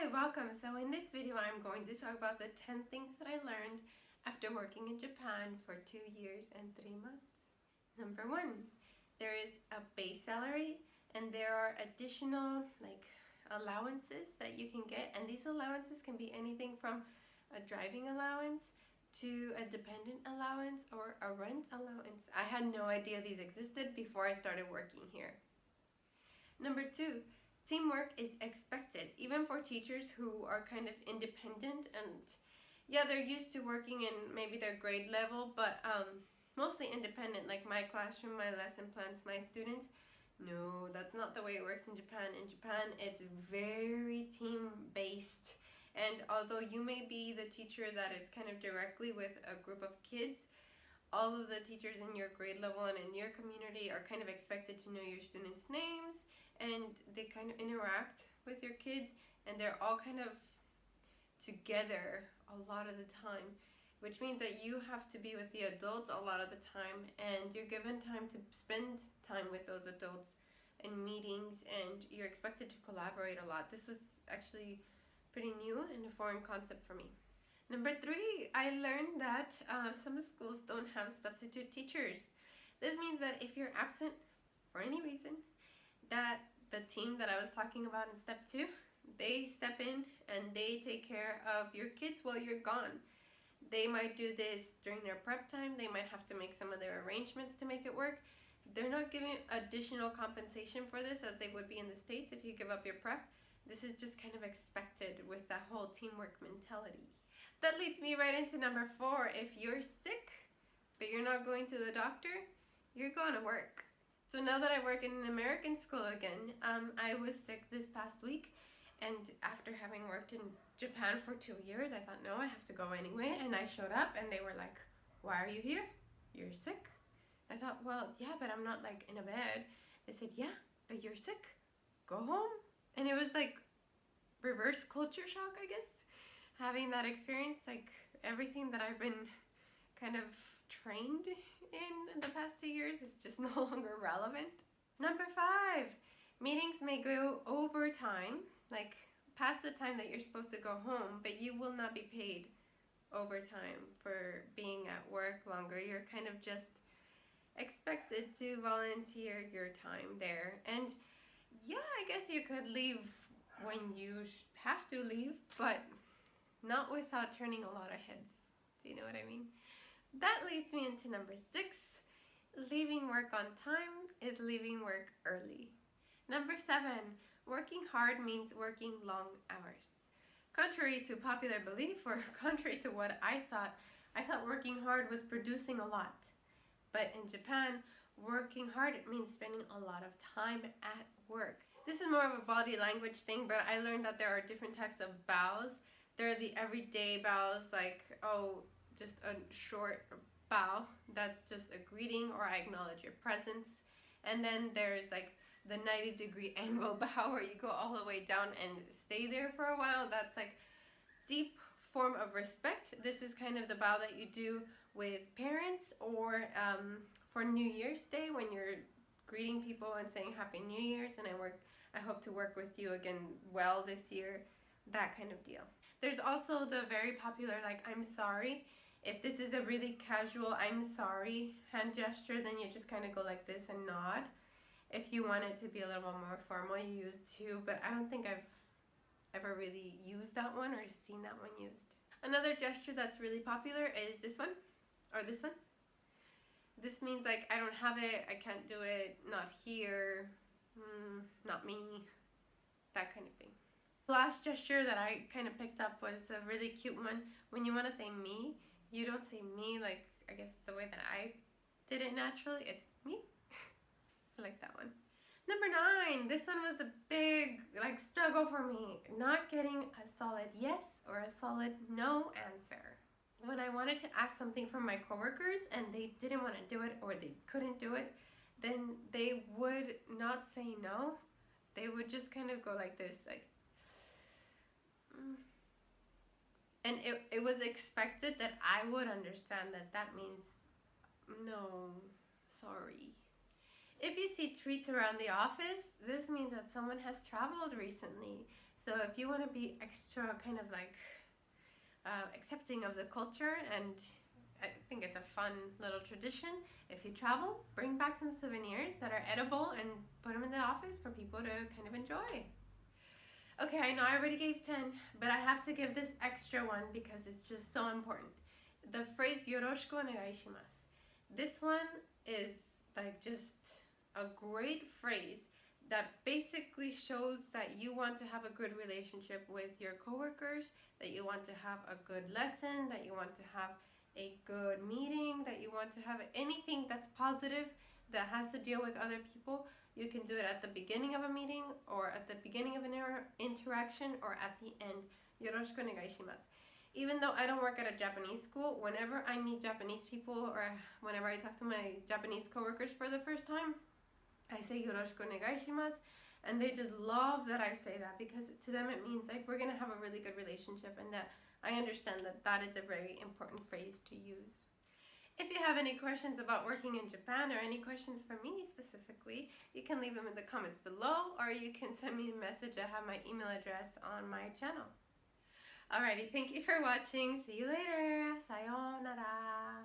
Hi, welcome. So in this video I'm going to talk about the 10 things that I learned after working in Japan for 2 years and 3 months. Number 1, there is a base salary and there are additional allowances that you can get, and these allowances can be anything from a driving allowance to a dependent allowance or a rent allowance. I had no idea these existed before I started working here. Number 2, teamwork is expected, even for teachers who are kind of independent and yeah, they're used to working in maybe their grade level, but mostly independent, like my classroom, my lesson plans, my students. No, that's not the way it works in Japan. In Japan, it's very team-based. And although you may be the teacher that is kind of directly with a group of kids, all of the teachers in your grade level and in your community are kind of expected to know your students' names, and they kind of interact with your kids, and they're all kind of together a lot of the time, which means that you have to be with the adults a lot of the time, and you're given time to spend time with those adults in meetings, and you're expected to collaborate a lot. This was actually pretty new and a foreign concept for me. Number 3, I learned that some schools don't have substitute teachers. This means that if you're absent for any reason, that the team that I was talking about in step 2, they step in and they take care of your kids while you're gone. They might do this during their prep time. They might have to make some of their arrangements to make it work. They're not giving additional compensation for this as they would be in the States if you give up your prep. This is just kind of expected with that whole teamwork mentality. That leads me right into number 4. If you're sick, but you're not going to the doctor, you're going to work. So now that I work in an American school again, I was sick this past week, and after having worked in Japan for 2 years, I thought, no, I have to go anyway, and I showed up, and they were like, why are you here? You're sick? I thought, well, yeah, but I'm not like in a bed. They said, yeah, but you're sick. Go home. And it was like reverse culture shock, I guess, having that experience. Like everything that I've been kind of trained in the past 2 years is just no longer relevant. Number 5, meetings may go over time, like past the time that you're supposed to go home, but you will not be paid overtime for being at work longer. You're kind of just expected to volunteer your time there. And yeah, I guess you could leave when you have to leave, but not without turning a lot of heads. Do you know what I mean? That leads me into number 6. Leaving work on time is leaving work early. Number 7. Working hard means working long hours. Contrary to popular belief, or contrary to what I thought working hard was producing a lot. But in Japan, working hard, it means spending a lot of time at work. This is more of a body language thing, but I learned that there are different types of bows. There are the everyday bows, like, oh, just a short bow. That's just a greeting, or I acknowledge your presence. And then there's like the 90-degree angle bow, where you go all the way down and stay there for a while. That's like deep form of respect. This is kind of the bow that you do with parents, or for New Year's Day when you're greeting people and saying Happy New Year's, and I hope to work with you again well this year, that kind of deal. There's also the very popular like I'm sorry. If this is a really casual I'm sorry hand gesture, then you just kind of go like this and nod. If you want it to be a little more formal, you use 2, but I don't think I've ever really used that one or seen that one used. Another gesture that's really popular is this one, or this one. This means like I don't have it, I can't do it, not here, not me, that kind of thing. The last gesture that I kind of picked up was a really cute one. When you want to say me, you don't say me like, I guess, the way that I did it naturally. It's me. I like that one. Number 9, this one was a big struggle for me. Not getting a solid yes or a solid no answer. When I wanted to ask something from my coworkers and they didn't want to do it, or they couldn't do it, then they would not say no. They would just kind of go like this, like, and it was expected that I would understand that that means no, sorry. If you see treats around the office, this means that someone has traveled recently. So if you want to be extra kind of like accepting of the culture, and I think it's a fun little tradition, if you travel, bring back some souvenirs that are edible and put them in the office for people to kind of enjoy. Okay, I know I already gave 10, but I have to give this extra one because it's just so important. The phrase Yoroshiku Onegaishimasu. This one is like just a great phrase that basically shows that you want to have a good relationship with your coworkers, that you want to have a good lesson, that you want to have a good meeting, that you want to have anything that's positive that has to deal with other people. You can do it at the beginning of a meeting, or at the beginning of an interaction, or at the end. Yoroshiku onegaishimasu. Even though I don't work at a Japanese school, whenever I meet Japanese people or whenever I talk to my Japanese coworkers for the first time, I say Yoroshiku onegaishimasu, and they just love that I say that, because to them it means like we're going to have a really good relationship, and that I understand that that is a very important phrase to use. If you have any questions about working in Japan, or any questions for me specifically, you can leave them in the comments below, or you can send me a message. I have my email address on my channel. Alrighty, thank you for watching. See you later. Sayonara.